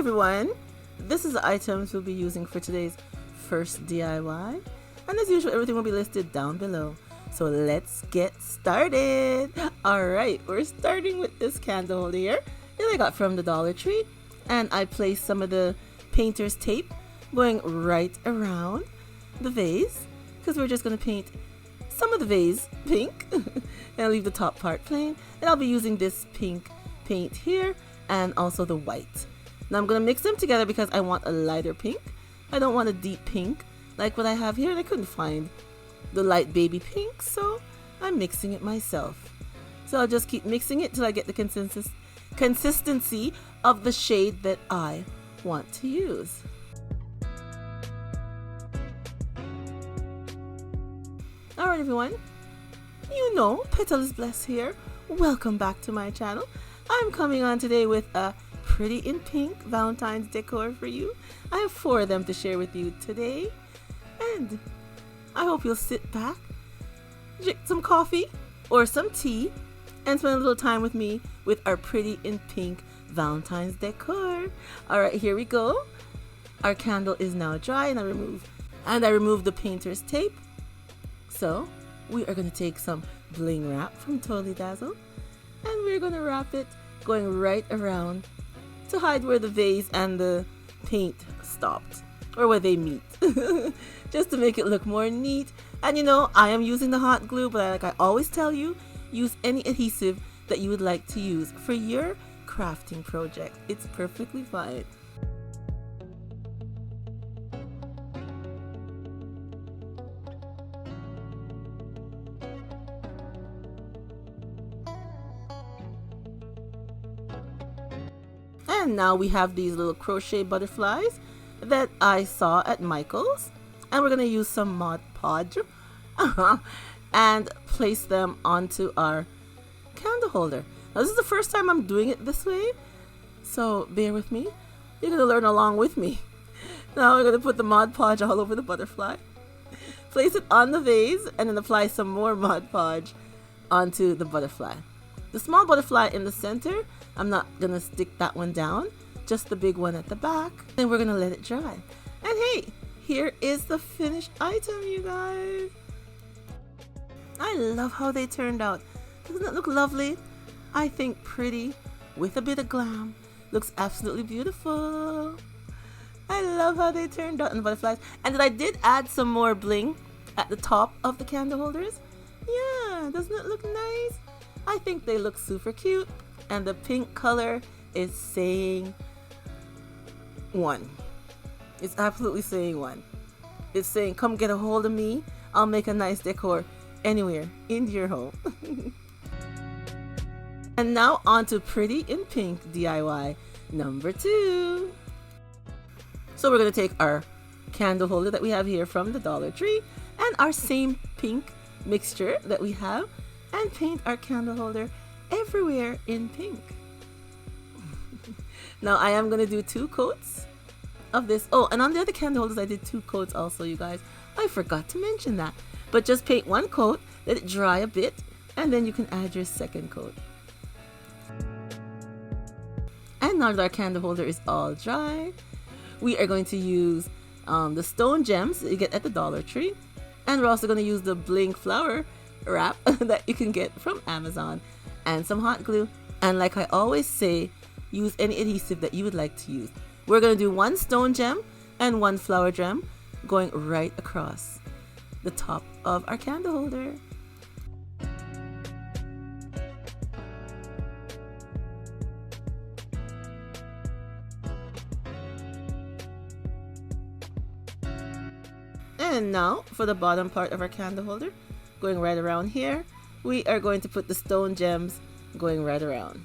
everyone, this is the items we'll be using for today's first DIY, and as usual everything will be listed down below. So let's get started. Alright, we're starting with this candle holder here that I got from the Dollar Tree, and I placed some of the painter's tape going right around the vase because we're just going to paint some of the vase pink and I'll leave the top part plain, and I'll be using this pink paint here and also the white. Now I'm going to mix them together because I want a lighter pink. I don't want a deep pink like what I have here, and I couldn't find the light baby pink, so I'm mixing it myself. So I'll just keep mixing it till I get the consistency of the shade that I want to use. Alright everyone, you know Petal is Blessed here. Welcome back to my channel. I'm coming on today with a pretty in pink Valentine's decor for you. I have 4 of them to share with you today, and I hope you'll sit back, drink some coffee or some tea, and spend a little time with me with our pretty in pink Valentine's decor. Alright, here we go. Our candle is now dry, and I removed the painter's tape. So we are going to take some bling wrap from Totally Dazzled, and we're going to wrap it going right around to hide where the vase and the paint stopped, or where they meet, just to make it look more neat. And you know, I am using the hot glue, but like I always tell you, use any adhesive that you would like to use for your crafting project. It's perfectly fine. And now we have these little crochet butterflies that I saw at Michael's, and we're going to use some Mod Podge and place them onto our candle holder. Now this is the first time I'm doing it this way, so bear with me. You're going to learn along with me. Now we're going to put the Mod Podge all over the butterfly, place it on the vase, and then apply some more Mod Podge onto the butterfly. The small butterfly in the center, I'm not going to stick that one down, just the big one at the back. Then we're going to let it dry. And hey, here is the finished item, you guys. I love how they turned out. Doesn't it look lovely? I think pretty with a bit of glam. Looks absolutely beautiful. I love how they turned out in the butterflies. And then I did add some more bling at the top of the candle holders. Yeah, doesn't it look nice? I think they look super cute, and the pink color is saying one. It's absolutely saying one. It's saying, come get a hold of me. I'll make a nice decor anywhere in your home. And now on to Pretty in Pink DIY number 2. So we're going to take our candle holder that we have here from the Dollar Tree and our same pink mixture that we have, and paint our candle holder everywhere in pink. Now I am going to do 2 coats of this. Oh, and on the other candle holders I did 2 coats also, you guys. I forgot to mention that. But just paint 1 coat, let it dry a bit, and then you can add your second coat. And now that our candle holder is all dry, we are going to use the stone gems that you get at the Dollar Tree. And we're also going to use the bling flower wrap that you can get from Amazon, and some hot glue. And like I always say, use any adhesive that you would like to use. We're going to do 1 stone gem and 1 flower gem going right across the top of our candle holder. And now for the bottom part of our candle holder, going right around here, we are going to put the stone gems going right around.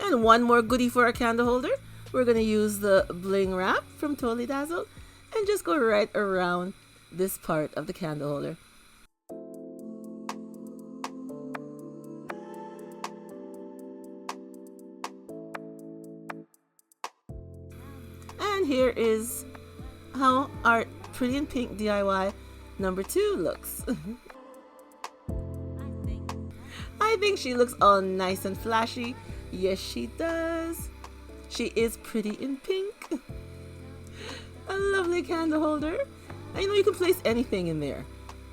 And 1 more goodie for our candle holder. We're going to use the bling wrap from Totally Dazzled and just go right around this part of the candle holder. And here is how our Pretty in Pink DIY number 2 looks. I think she looks all nice and flashy. Yes, she does. She is pretty in pink. A lovely candle holder. And you know, you can place anything in there.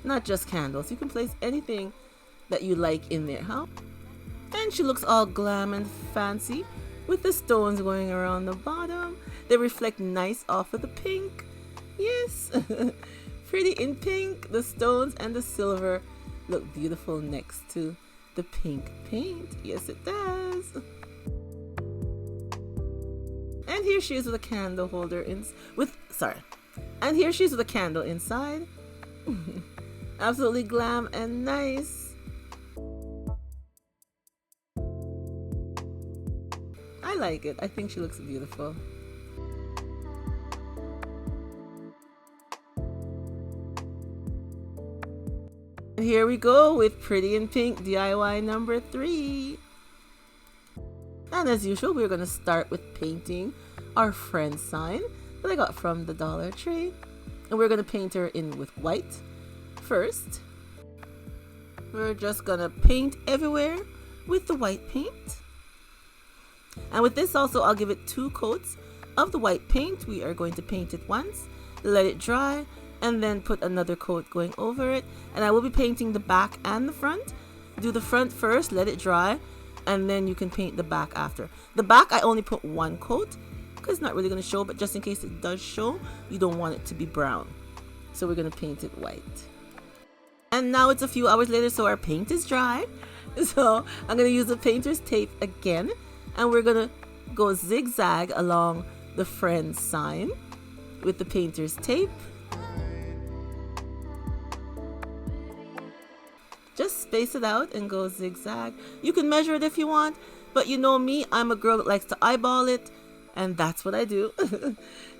Not just candles. You can place anything that you like in there, huh? And she looks all glam and fancy with the stones going around the bottom. They reflect nice off of the pink. Yes. Pretty in pink. The stones and the silver look beautiful next to the pink paint. Yes, it does. And here she is with a candle holder and here she is with a candle inside. Absolutely glam and nice. I like it. I think she looks beautiful. And here we go with Pretty in Pink DIY number 3. And as usual, we're going to start with painting our friend sign that I got from the Dollar Tree. And we're going to paint her in with white first. We're just going to paint everywhere with the white paint. And with this also, I'll give it 2 coats of the white paint. We are going to paint it once, let it dry, and then put another coat going over it. And I will be painting the back and the front. Do the front first, let it dry, and then you can paint the back after. The back I only put 1 coat because it's not really going to show, but just in case it does show, you don't want it to be brown. So we're going to paint it white. And now it's a few hours later, so our paint is dry. So I'm going to use the painter's tape again, and we're going to go zigzag along the friend sign with the painter's tape. Just space it out and go zigzag. You can measure it if you want, but you know me, I'm a girl that likes to eyeball it, and that's what I do.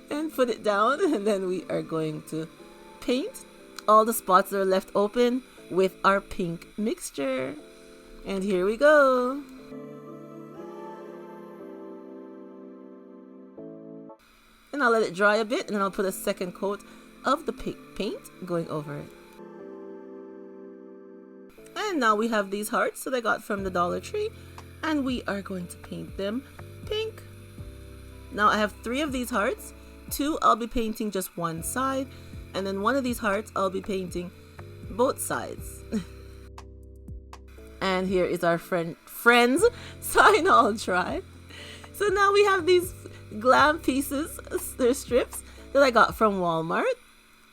And put it down, and then we are going to paint all the spots that are left open with our pink mixture. And here we go. And I'll let it dry a bit, and then I'll put a second coat of the pink paint going over it. And now we have these hearts that I got from the Dollar Tree, and we are going to paint them pink. Now I have 3 of these hearts. 2 I'll be painting just one side, and then 1 of these hearts I'll be painting both sides. And here is our friends sign all dry. So now we have these glam pieces. They're strips that I got from Walmart.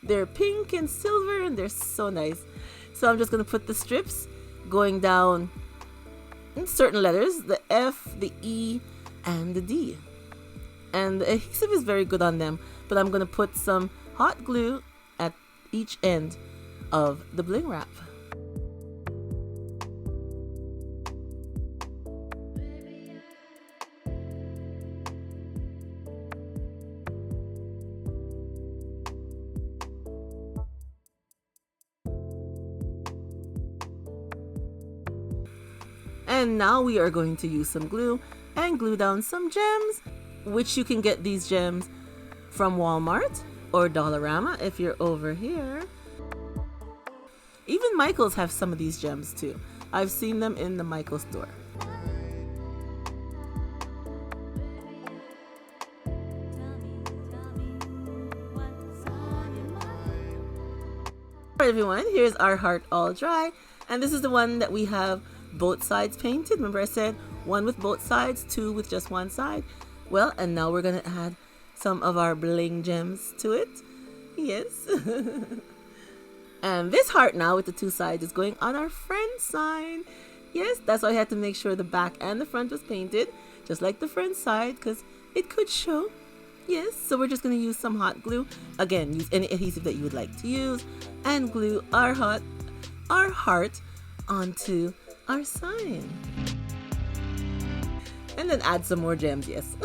They're pink and silver, and they're so nice. So I'm just going to put the strips going down in certain letters, the F, the E, and the D. And the adhesive is very good on them, but I'm going to put some hot glue at each end of the bling wrap. And now we are going to use some glue and glue down some gems, which you can get these gems from Walmart or Dollarama if you're over here. Even Michael's have some of these gems too. I've seen them in the Michael store. Alright everyone, here's our heart all dry, and this is the one that we have both sides painted. Remember I said 1 with both sides, 2 with just one side. Well, and now we're going to add some of our bling gems to it. Yes. And this heart now with the 2 sides is going on our friend sign. Yes, that's why I had to make sure the back and the front was painted, just like the front side, because it could show. Yes, so we're just going to use some hot glue. Again, use any adhesive that you would like to use, and glue our heart onto our sign. And then add some more gems, yes.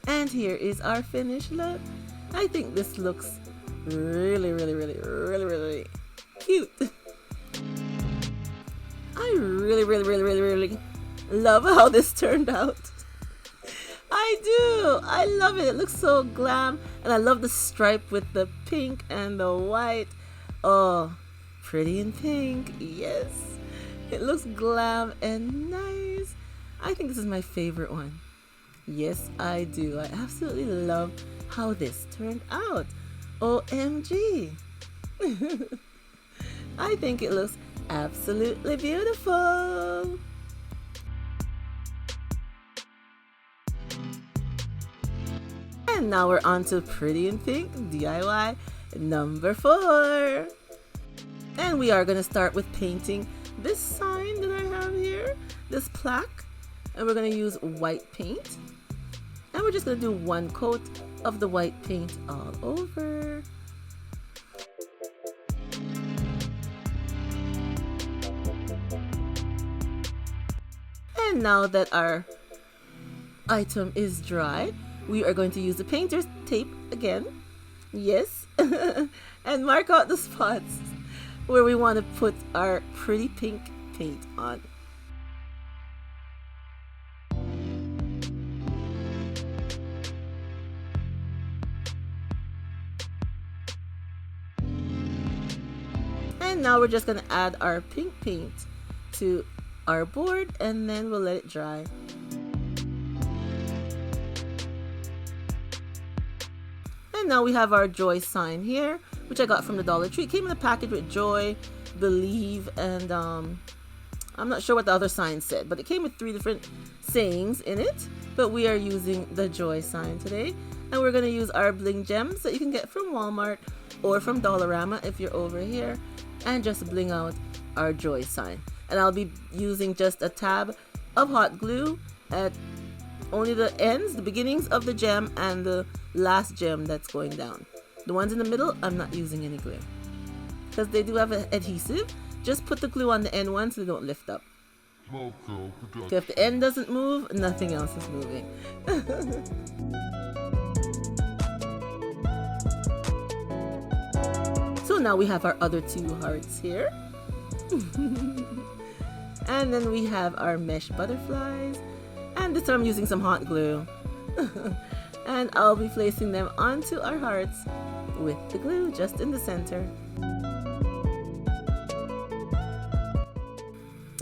And here is our finished look. I think this looks really cute. I really love how this turned out. I do. I love it. It looks so glam. And I love the stripe with the pink and the white. Oh, pretty in pink. Yes. It looks glam and nice. I think this is my favorite one. Yes, I do. I absolutely love how this turned out. OMG. I think it looks absolutely beautiful. And now we're on to Pretty in Pink DIY number 4. And we are going to start with painting this sign that I have here, this plaque. And we're going to use white paint. And we're just going to do one coat of the white paint all over. And now that our item is dry, we are going to use the painter's tape again. Yes. And mark out the spots where we want to put our pretty pink paint on. And now we're just going to add our pink paint to our board and then we'll let it dry. And now we have our joy sign here, which I got from the Dollar Tree. It came in a package with joy, believe, and I'm not sure what the other sign said, but it came with 3 different sayings in it. But we are using the joy sign today. And we're going to use our bling gems that you can get from Walmart or from Dollarama if you're over here, and just bling out our joy sign. And I'll be using just a tab of hot glue at only the ends, the beginnings of the gem and the last gem that's going down. The ones in the middle, I'm not using any glue because they do have an adhesive. Just put the glue on the end one so they don't lift up. Okay, if the end doesn't move, nothing else is moving. So now we have our other 2 hearts here. And then we have our mesh butterflies. And this time I'm using some hot glue. And I'll be placing them onto our hearts with the glue just in the center.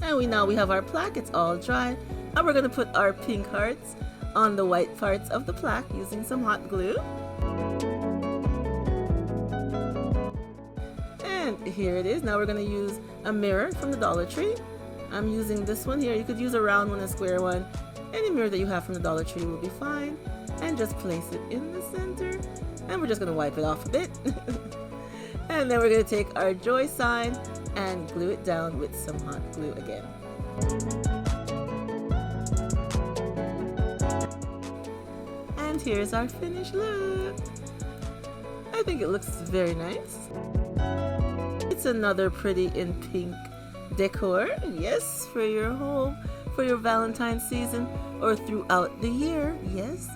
And now we have our plaque. It's all dry. And we're going to put our pink hearts on the white parts of the plaque using some hot glue. And here it is. Now we're going to use a mirror from the Dollar Tree. I'm using this one here. You could use a round one, a square one. Any mirror that you have from the Dollar Tree will be fine. And just place it in the center. And we're just going to wipe it off a bit. And then we're going to take our joy sign and glue it down with some hot glue again. And here's our finished look. I think it looks very nice. It's another pretty in pink decor. Yes, for your home, for your Valentine's season, or throughout the year. Yes,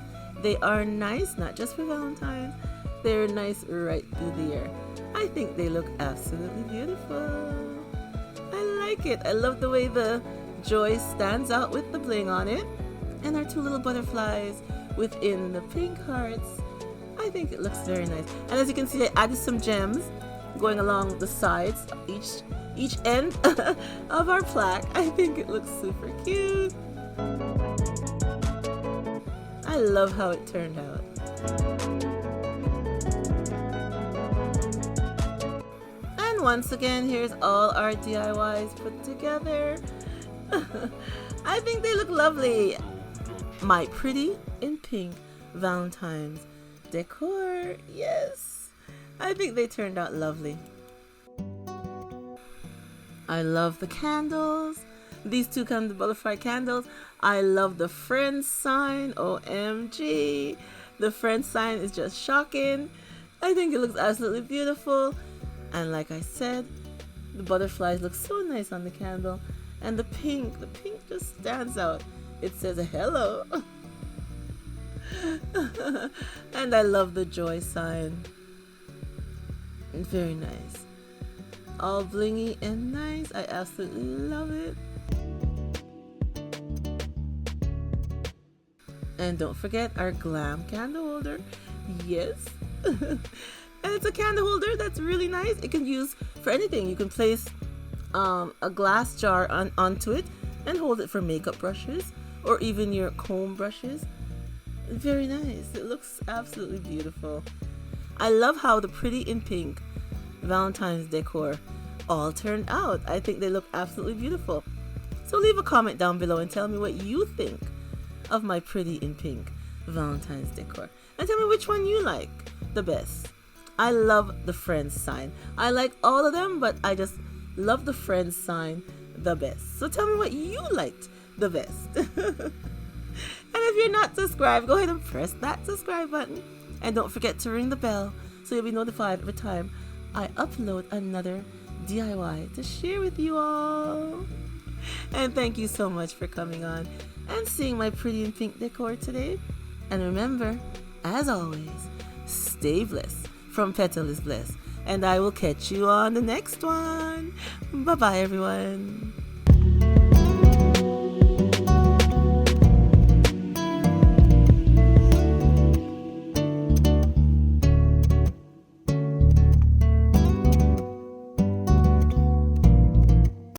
they are nice, not just for Valentine's. They're nice right through the year. I think they look absolutely beautiful. I like it. I love the way the joy stands out with the bling on it. And our 2 little butterflies within the pink hearts. I think it looks very nice. And as you can see, I added some gems going along the sides, each end of our plaque. I think it looks super cute. I love how it turned out. And once again, here's all our DIYs put together. I think they look lovely. My pretty in pink Valentine's decor. Yes, I think they turned out lovely. I love the candles. These 2 kind of butterfly candles. I love the friend sign. OMG. The friend sign is just shocking. I think it looks absolutely beautiful. And like I said, the butterflies look so nice on the candle. And the pink just stands out. It says hello. And I love the joy sign. Very nice. All blingy and nice. I absolutely love it. And don't forget our glam candle holder. Yes. And it's a candle holder that's really nice. It can use for anything. You can place a glass jar onto it and hold it for makeup brushes or even your comb brushes. Very nice. It looks absolutely beautiful. I love how the Pretty in Pink Valentine's decor all turned out. I think they look absolutely beautiful. So leave a comment down below and tell me what you think of my Pretty in Pink Valentine's decor. And tell me which one you like the best. I love the Friends sign. I like all of them, but I just love the Friends sign the best. So tell me what you liked the best. And if you're not subscribed, go ahead and press that subscribe button. And don't forget to ring the bell so you'll be notified every time I upload another DIY to share with you all. And thank you so much for coming on and seeing my Pretty in Pink decor today. And remember, as always, stay blessed from Petal is Blessed. And I will catch you on the next one. Bye-bye, everyone.